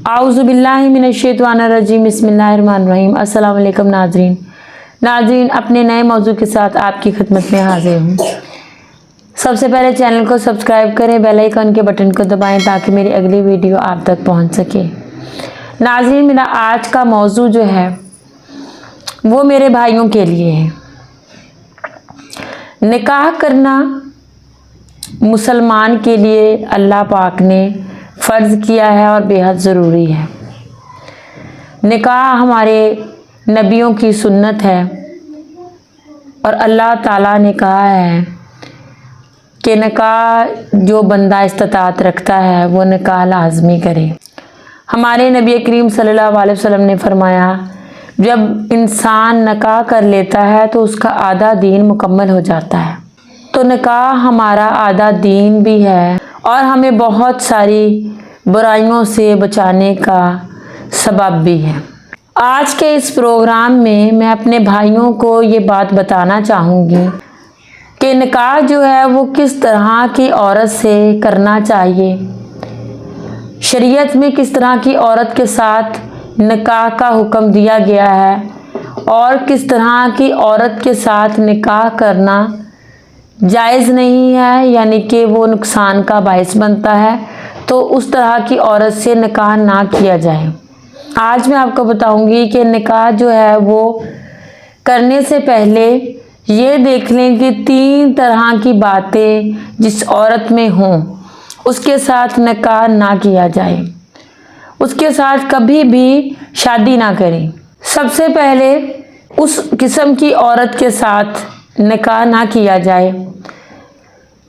आऊज़ुबिल्लाहि मिनश्शैतानिर्रजीम बिस्मिल्लाहिर्रहमानिर्रहीम। अस्सलाम वालेकुम नाज़रीन, अपने नए मौजू के साथ आपकी खिदमत में हाजिर हूँ। सबसे पहले चैनल को सब्सक्राइब करें, बेल आइकन के बटन को दबाएं ताकि मेरी अगली वीडियो आप तक पहुँच सके। नाज़रीन, मेरा आज का मौजू जो है वो मेरे भाइयों के लिए है। निकाह करना मुसलमान के लिए अल्लाह पाक ने फ़र्ज़ किया है और बेहद ज़रूरी है। निकाह हमारे नबियों की सुन्नत है और अल्लाह ताला ने कहा है कि निकाह जो बंदा इस्तिताअत रखता है वो निकाह लाज़मी करे। हमारे नबी करीम सल्लल्लाहु अलैहि वसल्लम ने फरमाया, जब इंसान निकाह कर लेता है तो उसका आधा दीन मुकम्मल हो जाता है। तो निकाह हमारा आधा दीन भी है और हमें बहुत सारी बुराइयों से बचाने का सबब भी है। आज के इस प्रोग्राम में मैं अपने भाइयों को ये बात बताना चाहूँगी कि निकाह जो है वो किस तरह की औरत से करना चाहिए, शरीयत में किस तरह की औरत के साथ निकाह का हुक्म दिया गया है और किस तरह की औरत के साथ निकाह करना जायज़ नहीं है, यानी कि वो नुकसान का बायस बनता है, तो उस तरह की औरत से निकाह ना किया जाए। आज मैं आपको बताऊंगी कि निकाह जो है वो करने से पहले ये देख लें कि 3 तरह की बातें जिस औरत में हों उसके साथ निकाह ना किया जाए, उसके साथ कभी भी शादी ना करें। सबसे पहले उस किस्म की औरत के साथ निकाह ना किया जाए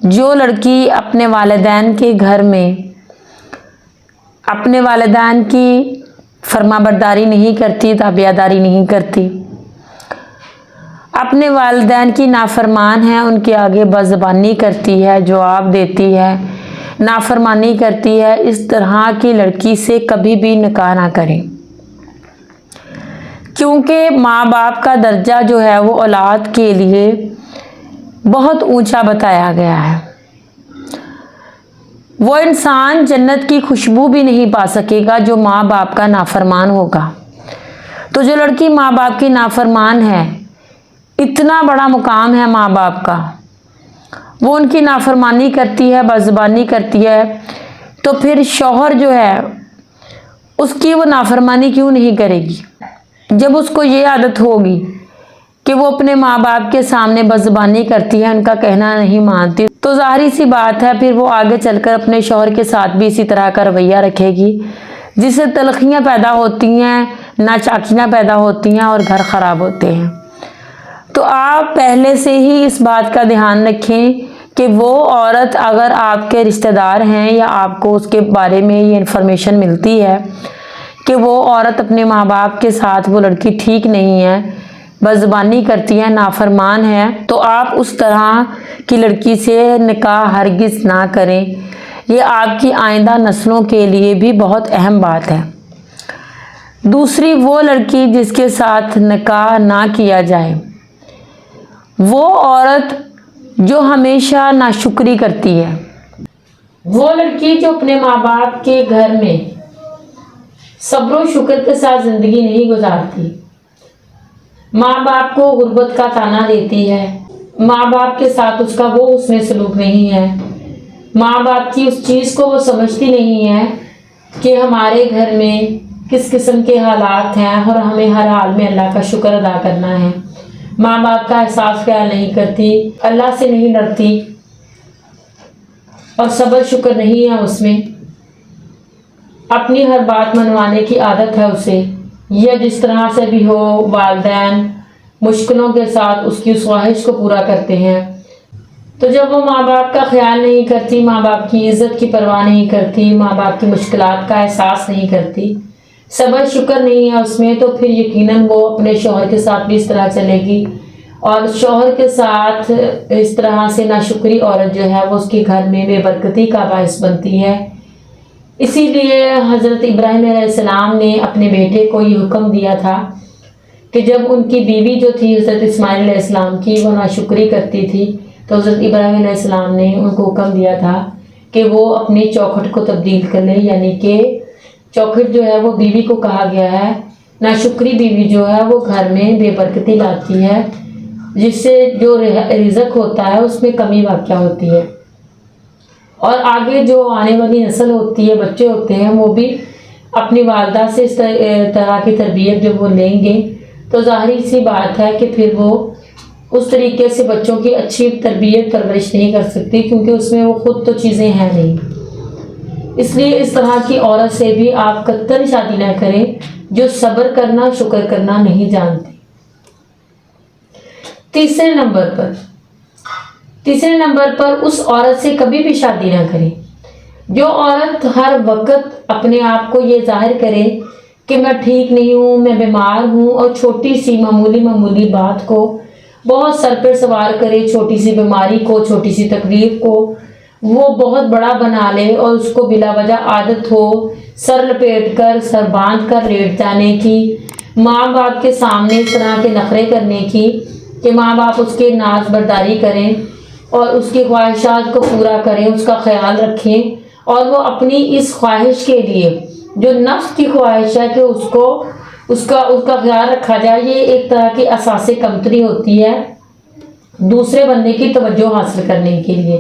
जो लड़की अपने वालिदैन के घर में अपने वालिदैन की फरमाबरदारी नहीं करती, ताबियादारी नहीं करती, अपने वालिदैन की नाफरमान है, उनके आगे बज़बानी करती है, जवाब देती है, नाफरमानी करती है। इस तरह की लड़की से कभी भी निकाह ना करें, क्योंकि माँ बाप का दर्जा जो है वो औलाद के लिए बहुत ऊंचा बताया गया है। वो इंसान जन्नत की खुशबू भी नहीं पा सकेगा जो माँ बाप का नाफरमान होगा। तो जो लड़की माँ बाप की नाफरमान है, इतना बड़ा मुकाम है माँ बाप का, वो उनकी नाफरमानी करती है, बज़बानी करती है, तो फिर शौहर जो है उसकी वो नाफरमानी क्यों नहीं करेगी। जब उसको ये आदत होगी कि वो अपने माँ बाप के सामने बज़बानी करती है, उनका कहना नहीं मानती, तो ज़ाहिर सी बात है फिर वो आगे चलकर अपने शौहर के साथ भी इसी तरह का रवैया रखेगी, जिससे तलखियाँ पैदा होती हैं, नाचाकियाँ पैदा होती हैं और घर ख़राब होते हैं। तो आप पहले से ही इस बात का ध्यान रखें कि वो औरत अगर आपके रिश्तेदार हैं या आपको उसके बारे में ये इन्फॉर्मेशन मिलती है कि वो औरत अपने माँ बाप के साथ वो लड़की ठीक नहीं है, बज़बानी करती है, नाफरमान है, तो आप उस तरह की लड़की से निकाह हरगिज़ ना करें। ये आपकी आइंदा नस्लों के लिए भी बहुत अहम बात है। दूसरी, वो लड़की जिसके साथ निकाह ना किया जाए, वो औरत जो हमेशा नाशुक्री करती है, वो लड़की जो अपने माँ बाप के घर में सब्र और शुक्र के साथ ज़िंदगी नहीं गुजारती, माँ बाप को गुर्बत का ताना देती है, माँ बाप के साथ उसका वो उसमें सलूक नहीं है, माँ बाप की उस चीज़ को वो समझती नहीं है कि हमारे घर में किस किस्म के हालात हैं और हमें हर हाल में अल्लाह का शुक्र अदा करना है, माँ बाप का एहसास ख्याल नहीं करती, अल्लाह से नहीं डरती और सब्र शुक्र नहीं है उसमें, अपनी हर बात मनवाने की आदत है उसे, या जिस तरह से भी हो वालिदैन मुश्किलों के साथ उसकी उस ख्वाहिश को पूरा करते हैं। तो जब वो माँ बाप का ख्याल नहीं करती, माँ बाप की इज़्ज़त की परवाह नहीं करती, माँ बाप की मुश्किलात का एहसास नहीं करती, सब्र शुक्र नहीं है उसमें, तो फिर यकीनन वो अपने शौहर के साथ भी इस तरह चलेगी और शौहर के साथ इस तरह से नाशुक्री औरत जो है वो उसके घर में बेबरकती का बायस बनती है। इसीलिए हज़रत इब्राहीम अलैहिस्सलाम ने अपने बेटे को ये हुक्म दिया था कि जब उनकी बीवी जो थी हज़रत इस्माइल अलैहिस्सलाम की, वो नाशुक्री करती थी, तो हज़रत इब्राहीम अलैहिस्सलाम ने उनको हुक्म दिया था कि वो अपनी चौखट को तब्दील कर लें, यानी कि चौखट जो है वो बीवी को कहा गया है। नाशुक्री बीवी जो है वो घर में बेबरकती लाती है, जिससे जो रिज़्क होता है उसमें कमी वाक़या होती है। और आगे जो आने वाली नस्ल होती है, बच्चे होते हैं, वो भी अपनी वालदा से इस तरह की तरबियत जब वो लेंगे तो ज़ाहिर सी बात है कि फिर वो उस तरीके से बच्चों की अच्छी तरबियत परवरिश नहीं कर सकती, क्योंकि उसमें वो ख़ुद तो चीज़ें हैं नहीं। इसलिए इस तरह की औरत से भी आप कतई शादी ना करें जो सब्र करना, शुक्र करना नहीं जानती। तीसरे नंबर पर उस औरत से कभी भी शादी ना करें जो औरत हर वक्त अपने आप को ये जाहिर करे कि मैं ठीक नहीं हूँ, मैं बीमार हूँ, और छोटी सी मामूली बात को बहुत सर पर सवार करे, छोटी सी बीमारी को, छोटी सी तकलीफ को वो बहुत बड़ा बना ले, और उसको बिला वजह आदत हो सर लपेट कर, सर बांध कर लेट जाने की, माँ बाप के सामने इस तरह के नखरे करने की कि माँ बाप उसके नाज बर्दारी करें और उसकी ख्वाहिशात को पूरा करें, उसका ख्याल रखें, और वो अपनी इस ख्वाहिश के लिए जो नफ्स की ख्वाहिश है कि उसका ख्याल रखा जाए, ये एक तरह की असासे कमतरी होती है दूसरे बंदे की तवज्जो हासिल करने के लिए।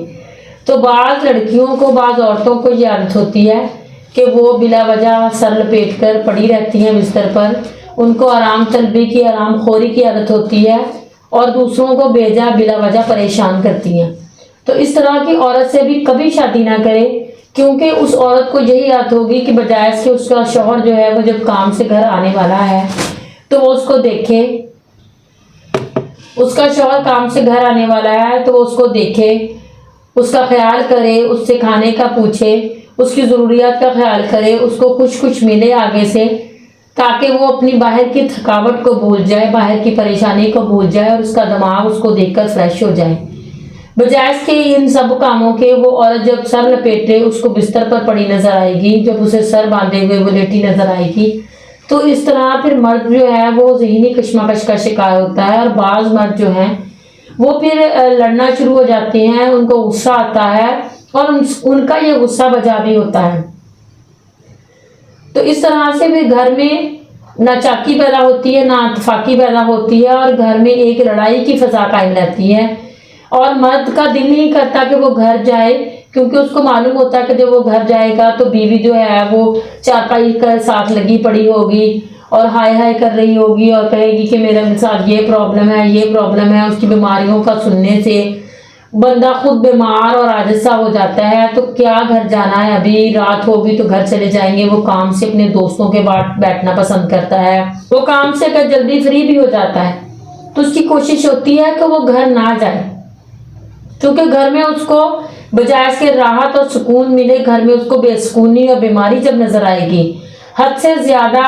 तो बाज़ लड़कियों को, बाज़ औरतों को ये आदत होती है कि वो बिला वजह सर लपेट कर पड़ी रहती हैं बिस्तर पर, उनको आराम तलबी की, आराम खोरी की आदत होती है और दूसरों को बेजा बिला वजह परेशान करती हैं। तो इस तरह की औरत से भी कभी शादी ना करें, क्योंकि उस औरत को यही याद होगी कि बजाय इसके उसका शौहर जो है वो जब काम से घर आने वाला है तो वो उसको देखे, उसका शौहर काम से घर आने वाला है तो वो उसको देखे, उसका ख्याल करे, उससे खाने का पूछे, उसकी ज़रूरियात का ख्याल करे, उसको कुछ मिले आगे से, ताकि वो अपनी बाहर की थकावट को भूल जाए, बाहर की परेशानी को भूल जाए और उसका दिमाग उसको देखकर फ्रेश हो जाए। बजाय इसके इन सब कामों के वो औरत जब सर लपेटे उसको बिस्तर पर पड़ी नजर आएगी, जब उसे सर बांधे हुए वो लेटी नजर आएगी, तो इस तरह फिर मर्द जो है वो ज़हनी कश्मकश का शिकार होता है। और बाज़ मर्द जो हैं वो फिर लड़ना शुरू हो जाते हैं, उनको गुस्सा आता है और उनका ये गुस्सा बजा भी होता है। तो इस तरह से फिर घर में ना चाकी पैदा होती है, ना इत्तफाकी पैदा होती है, और घर में एक लड़ाई की फ़ज़ा कायम रहती है। और मर्द का दिल नहीं करता कि वो घर जाए, क्योंकि उसको मालूम होता है कि जब वो घर जाएगा तो बीवी जो है वो चारपाई के साथ लगी पड़ी होगी और हाय हाय कर रही होगी और कहेगी कि मेरे साथ ये प्रॉब्लम है। उसकी बीमारियों का सुनने से बंदा खुद बीमार और आजिज़ हो जाता है। तो क्या घर जाना है, अभी रात होगी तो घर चले जाएंगे। वो काम से अपने दोस्तों के बाद बैठना पसंद करता है, वो काम से अगर जल्दी फ्री भी हो जाता है तो उसकी कोशिश होती है कि वो घर ना जाए, क्योंकि घर में उसको बजाय इसके राहत और सुकून मिले, घर में उसको बेसुकूनी और बीमारी जब नजर आएगी, हद से ज्यादा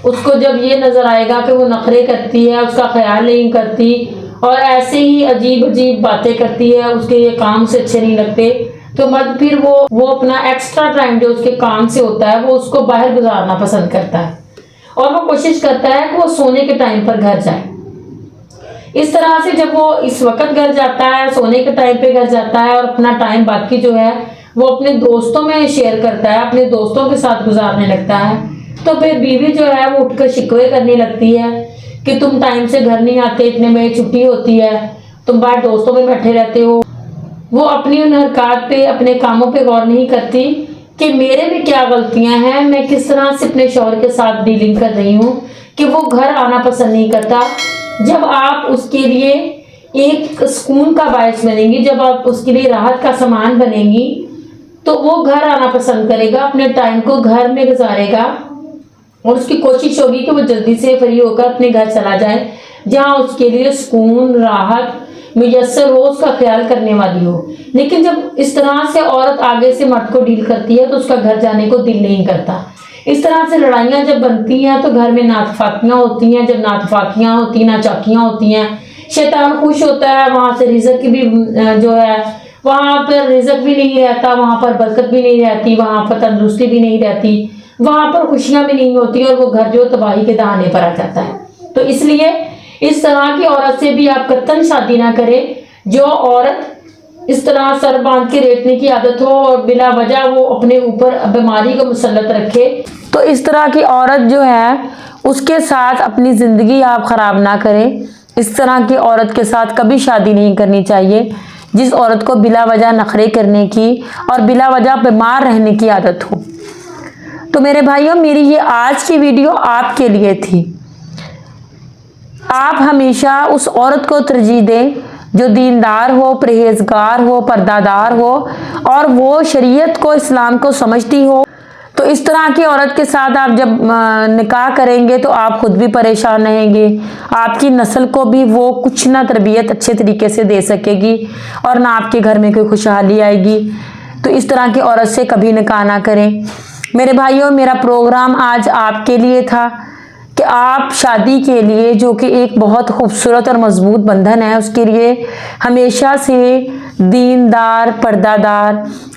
उसको जब ये नजर आएगा कि वो नखरे करती है, उसका ख्याल नहीं करती और ऐसे ही अजीब बातें करती है, उसके ये काम से अच्छे नहीं लगते, तो मर्द फिर वो अपना एक्स्ट्रा टाइम जो उसके काम से होता है वो उसको बाहर गुजारना पसंद करता है और वो कोशिश करता है कि वो सोने के टाइम पर घर जाए। इस तरह से जब वो इस वक्त घर जाता है, सोने के टाइम पे घर जाता है और अपना टाइम बाकी जो है वो अपने दोस्तों में शेयर करता है, अपने दोस्तों के साथ गुजारने लगता है, तो फिर बीवी जो है वो उठकर शिकवे करने लगती है कि तुम टाइम से घर नहीं आते, इतने बजे छुट्टी होती है, तुम बाहर दोस्तों में बैठे रहते हो। वो अपनी उन हरकत पे, अपने कामों पे गौर नहीं करती कि मेरे में क्या गलतियां हैं, मैं किस तरह से अपने शौहर के साथ डीलिंग कर रही हूँ कि वो घर आना पसंद नहीं करता। जब आप उसके लिए एक सुकून का बायस बनेंगी, जब आप उसके लिए राहत का सामान बनेंगी, तो वो घर आना पसंद करेगा, अपने टाइम को घर में गुजारेगा और उसकी कोशिश होगी कि वो जल्दी से फ्री होकर अपने घर चला जाए, जहाँ उसके लिए सुकून, राहत मुयस्सर हो, उसका ख्याल करने वाली हो। लेकिन जब इस तरह से औरत आगे से मर्द को डील करती है तो उसका घर जाने को दिल नहीं करता। इस तरह से लड़ाइयाँ जब बनती हैं तो घर में नातफाकियाँ होती हैं, जब नातफाकियाँ होती, नाचाकियाँ होती हैं, शैतान खुश होता है, वहाँ से रिज़्क की भी जो है वहाँ पर रिज़्क भी नहीं रहता, वहाँ पर बरकत भी नहीं रहती, वहाँ पर तंदुरुस्ती भी नहीं रहती, वहाँ पर खुशियाँ भी नहीं होती और वो घर जो तबाही के दहाने पर आ जाता है। तो इसलिए इस तरह की औरत से भी आप कतई शादी ना करें जो औरत اس طرح سر باندھ کے لیٹنے کی عادت ہو اور بلا وجہ وہ اپنے اوپر بیماری کو مسلط رکھے، تو اس طرح کی عورت جو ہے اس کے ساتھ اپنی زندگی آپ خراب نہ کریں۔ اس طرح کی عورت کے ساتھ کبھی شادی نہیں کرنی چاہیے جس عورت کو بلا وجہ نخرے کرنے کی اور بلا وجہ بیمار رہنے کی عادت ہو۔ تو میرے بھائیوں، میری یہ آج کی ویڈیو آپ کے لیے تھی۔ آپ ہمیشہ اس عورت کو ترجیح دیں جو دیندار ہو، پرہیزگار ہو، پردہ دار ہو اور وہ شریعت کو، اسلام کو سمجھتی ہو۔ تو اس طرح کی عورت کے ساتھ آپ جب نکاح کریں گے تو آپ خود بھی پریشان رہیں گے، آپ کی نسل کو بھی وہ کچھ نہ تربیت اچھے طریقے سے دے سکے گی اور نہ آپ کے گھر میں کوئی خوشحالی آئے گی۔ تو اس طرح کی عورت سے کبھی نکاح نہ کریں۔ میرے بھائیوں، میرا پروگرام آج آپ کے لیے تھا کہ آپ شادی کے لیے، جو کہ ایک بہت خوبصورت اور مضبوط بندھن ہے، اس کے لیے ہمیشہ سے دیندار، پردہ دار،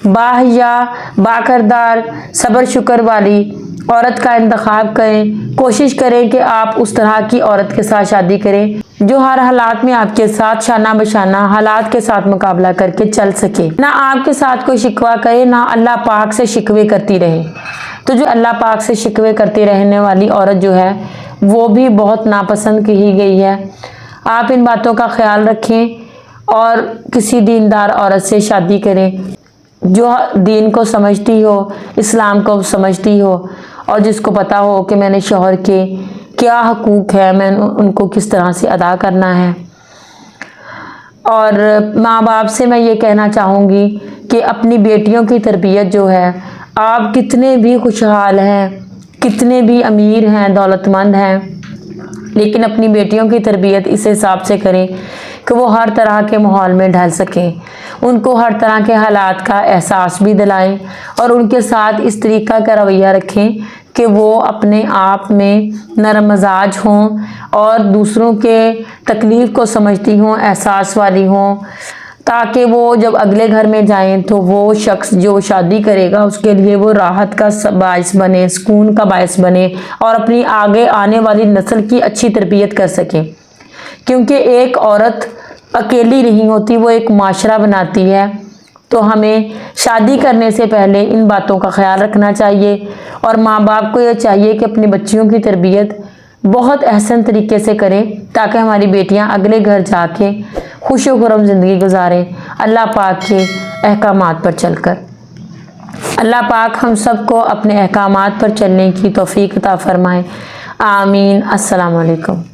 باحیا، باکردار، صبر شکر والی عورت کا انتخاب کریں۔ کوشش کریں کہ آپ اس طرح کی عورت کے ساتھ شادی کریں جو ہر حالات میں آپ کے ساتھ شانہ بشانہ حالات کے ساتھ مقابلہ کر کے چل سکے، نہ آپ کے ساتھ کوئی شکوہ کرے، نہ اللہ پاک سے شکوے کرتی رہے۔ تو جو اللہ پاک سے شکوے کرتی رہنے والی عورت جو ہے وہ بھی بہت ناپسند کہی گئی ہے۔ آپ ان باتوں کا خیال رکھیں اور کسی دیندار عورت سے شادی کریں جو دین کو سمجھتی ہو، اسلام کو سمجھتی ہو اور جس کو پتہ ہو کہ میں نے شوہر کے کیا حقوق ہے، میں ان کو کس طرح سے ادا کرنا ہے۔ اور ماں باپ سے میں یہ کہنا چاہوں گی کہ اپنی بیٹیوں کی تربیت جو ہے، آپ کتنے بھی خوشحال ہیں، کتنے بھی امیر ہیں، دولت مند ہیں، لیکن اپنی بیٹیوں کی تربیت اس حساب سے کریں کہ وہ ہر طرح کے ماحول میں ڈھل سکیں، ان کو ہر طرح کے حالات کا احساس بھی دلائیں اور ان کے ساتھ اس طریقہ کا رویہ رکھیں کہ وہ اپنے آپ میں نرم مزاج ہوں اور دوسروں کے تکلیف کو سمجھتی ہوں، احساس والی ہوں، تاکہ وہ جب اگلے گھر میں جائیں تو وہ شخص جو شادی کرے گا اس کے لیے وہ راحت کا باعث بنے، سکون کا باعث بنے اور اپنی آگے آنے والی نسل کی اچھی تربیت کر سکے۔ کیونکہ ایک عورت اکیلی نہیں ہوتی، وہ ایک معاشرہ بناتی ہے۔ تو ہمیں شادی کرنے سے پہلے ان باتوں کا خیال رکھنا چاہیے اور ماں باپ کو یہ چاہیے کہ اپنی بچیوں کی تربیت بہت احسن طریقے سے کریں تاکہ ہماری بیٹیاں اگلے گھر جا کے خوش و خرم زندگی گزاریں اللہ پاک کے احکامات پر چل کر۔ اللہ پاک ہم سب کو اپنے احکامات پر چلنے کی توفیق عطا فرمائے، آمین۔ السلام علیکم۔